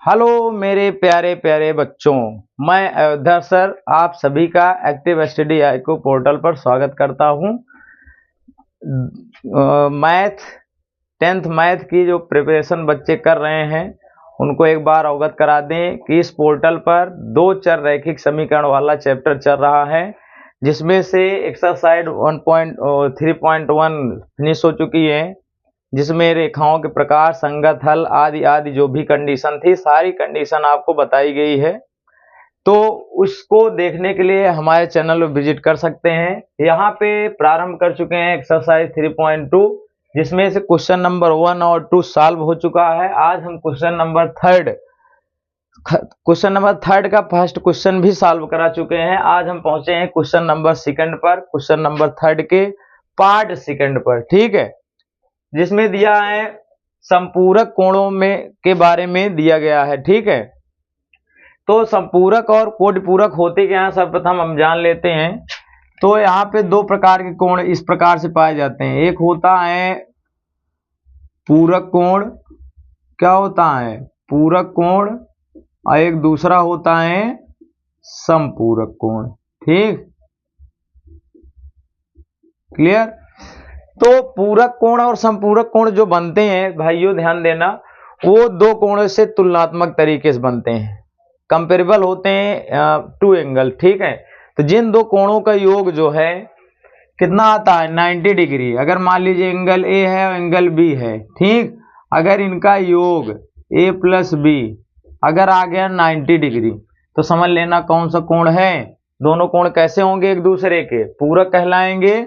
Hello मेरे प्यारे प्यारे बच्चों, मैं अयोध्या सर आप सभी का एक्टिव स्टडी आईक्यू पोर्टल पर स्वागत करता हूं। मैथ 10th मैथ की जो प्रिपरेशन बच्चे कर रहे हैं उनको एक बार अवगत करा दें कि इस पोर्टल पर दो चर रैखिक समीकरण वाला चैप्टर चल रहा है, जिसमें से एक्सरसाइज 1.3.1 फिनिश हो चुकी है, जिसमें रेखाओं के प्रकार, संगत हल आदि आदि जो भी कंडीशन थी सारी कंडीशन आपको बताई गई है। तो उसको देखने के लिए हमारे चैनल पर विजिट कर सकते हैं। यहाँ पे प्रारंभ कर चुके हैं एक्सरसाइज 3.2, जिसमें से क्वेश्चन नंबर 1 और 2 सॉल्व हो चुका है। आज हम क्वेश्चन नंबर थर्ड का फर्स्ट क्वेश्चन भी सॉल्व करा चुके हैं। आज हम पहुंचे हैं क्वेश्चन नंबर सेकंड पर, क्वेश्चन नंबर थर्ड के पार्ट सेकंड पर, ठीक है, जिसमें दिया है संपूरक कोणों में के बारे में दिया गया है, ठीक है। तो संपूरक और कोटिपूरक होते क्या है सर्वप्रथम हम जान लेते हैं। तो यहाँ पे दो प्रकार के कोण इस प्रकार से पाए जाते हैं। एक होता है पूरक कोण, क्या होता है पूरक कोण, और एक दूसरा होता है संपूरक कोण, ठीक, क्लियर। तो पूरक कोण और संपूरक कोण जो बनते हैं भाइयों ध्यान देना, वो दो कोणों से तुलनात्मक तरीके से बनते हैं, कंपेरेबल होते हैं टू एंगल, ठीक है। तो जिन दो कोणों का योग जो है कितना आता है 90 डिग्री। अगर मान लीजिए एंगल ए है और एंगल बी है, ठीक, अगर इनका योग ए प्लस बी अगर आ गया 90 डिग्री तो समझ लेना कौन सा कोण है। दोनों कोण कैसे होंगे, एक दूसरे के पूरक कहलाएंगे।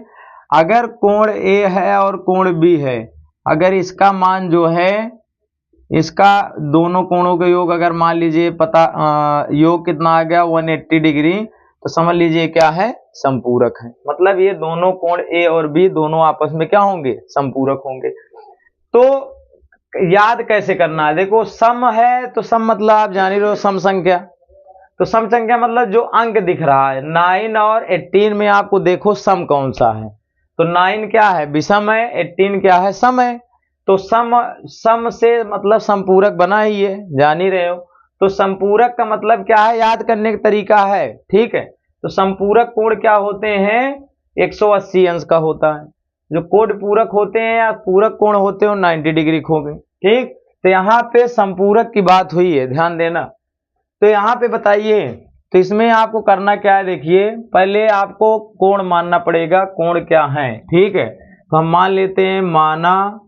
अगर कोण ए है और कोण बी है, अगर इसका मान जो है इसका दोनों कोणों का योग अगर मान लीजिए योग कितना आ गया 180 डिग्री, तो समझ लीजिए क्या है संपूरक है। मतलब ये दोनों कोण ए और बी दोनों आपस में क्या होंगे, संपूरक होंगे। तो याद कैसे करना है, देखो सम है तो सम मतलब आप जान ही रहे हो सम संख्या। तो सम संख्या मतलब जो अंक दिख रहा है 9 और 18 में आपको देखो सम कौन सा है। तो 9 क्या है विषम है, 18 क्या है सम है। तो सम से मतलब संपूरक बना ही है, जान ही रहे हो। तो संपूरक का मतलब क्या है, याद करने का तरीका है, ठीक है। तो संपूरक कोण क्या होते हैं 180 अंश का होता है। जो कोण पूरक होते हैं या पूरक कोण होते हैं 90 डिग्री होंगे, ठीक। तो यहाँ पे संपूरक की बात हुई है, ध्यान देना। तो यहाँ पे बताइए, तो इसमें आपको करना क्या है, देखिए पहले आपको कोण मानना पड़ेगा, कोण क्या है, ठीक है। तो हम मान लेते हैं माना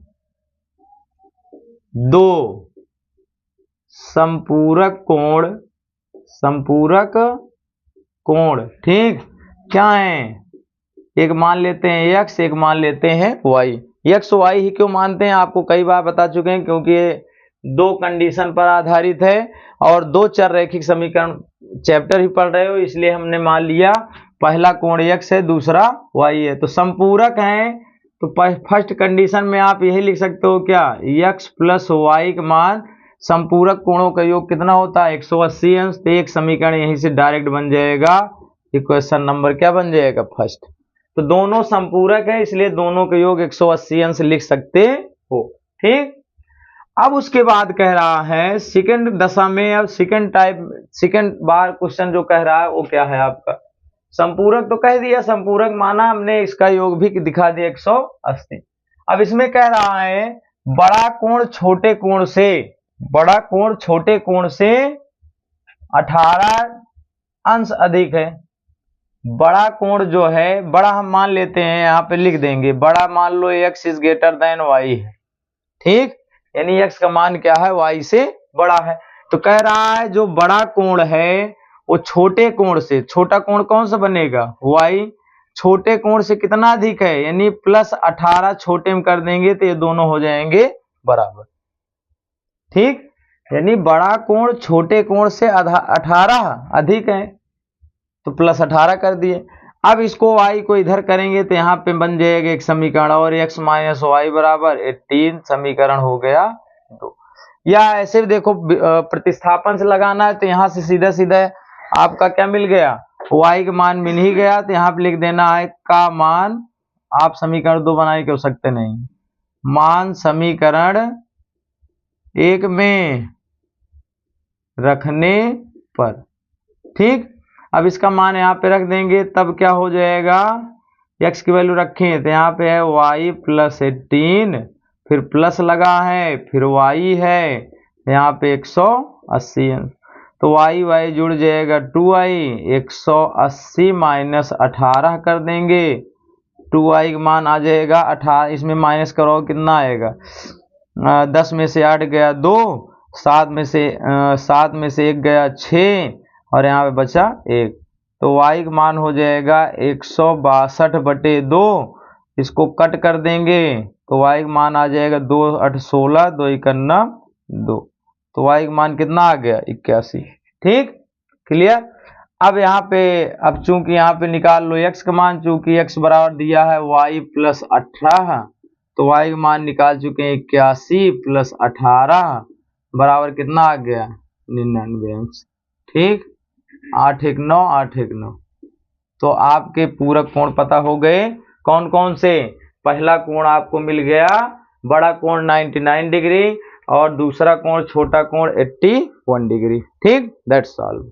दो संपूरक कोण, ठीक, क्या है, एक मान लेते हैं x, एक मान लेते हैं y। x y ही क्यों मानते हैं आपको कई बार बता चुके हैं, क्योंकि दो कंडीशन पर आधारित है और दो चर रैखिक समीकरण चैप्टर ही पढ़ रहे हो, इसलिए हमने मान लिया पहला कोण x है, दूसरा y है। तो संपूरक है तो फर्स्ट कंडीशन में आप यही लिख सकते हो क्या, x प्लस वाई का मान संपूरक कोणों का योग कितना होता है 180 अंश। तो एक समीकरण यहीं से डायरेक्ट बन जाएगा, इक्वेशन नंबर क्या बन जाएगा फर्स्ट। तो दोनों संपूरक है इसलिए दोनों के योग 180 अंश लिख सकते हो, ठीक। अब उसके बाद कह रहा है सेकंड दशा में, अब सेकंड बार क्वेश्चन जो कह रहा है वो क्या है आपका, संपूरक तो कह दिया, संपूरक माना हमने, इसका योग भी दिखा दिया 180। अब इसमें कह रहा है बड़ा कोण छोटे कोण से 18 अंश अधिक है। बड़ा कोण जो है, बड़ा हम मान लेते हैं, यहाँ पे लिख देंगे बड़ा, मान लो x is greater than y है, ठीक, यानी x का मान क्या है y से बड़ा है। तो कह रहा है जो बड़ा कोण है वो छोटे कोण से, छोटा कोण कौन सा बनेगा y, छोटे कोण से कितना अधिक है, यानी प्लस 18 छोटे में कर देंगे तो ये दोनों हो जाएंगे बराबर, ठीक। यानी बड़ा कोण छोटे कोण से 18 अधिक है तो प्लस 18 कर दिए। अब इसको y को इधर करेंगे तो यहाँ पे बन जाएगा एक समीकरण, और x माइनस वाई बराबर 18, समीकरण हो गया 2। या ऐसे भी देखो प्रतिस्थापन से लगाना है तो यहाँ से सीधा सीधा आपका क्या मिल गया, y का मान मिल ही गया। तो यहाँ पे लिख देना है का मान, आप समीकरण 2 बनाए क्यों सकते नहीं, मान समीकरण 1 में रखने पर। ठीक, अब इसका मान यहाँ पे रख देंगे, तब क्या हो जाएगा, x की वैल्यू रखें तो यहाँ पे है y प्लस 18, फिर प्लस लगा है, फिर y है यहाँ पे 180, तो y जुड़ जाएगा 2y, 180 माइनस 18 कर देंगे, 2y का मान आ जाएगा 18, इसमें माइनस करो कितना आएगा, 10 में से 8 गया 2, 7 में से 1 गया 6, और यहाँ पे बचा 1, तो y का मान हो जाएगा 162/2, इसको कट कर देंगे तो y का मान आ जाएगा 2 8 16, 2 1 2, तो y का मान कितना आ गया 81। ठीक, क्लियर। अब यहाँ पे, अब चूंकि यहाँ पे निकाल लो x का मान, चूंकि x बराबर दिया है y प्लस 18, तो y का मान निकाल चुके हैं 81 प्लस 18 बराबर कितना आ गया 99 अंश। ठीक, 8 1 9 8 1 9, तो आपके पूरक कोण पता हो गए कौन कौन से। पहला कोण आपको मिल गया बड़ा कोण 99 डिग्री, और दूसरा कोण छोटा कोण 81 डिग्री। ठीक, दैट्स ऑल।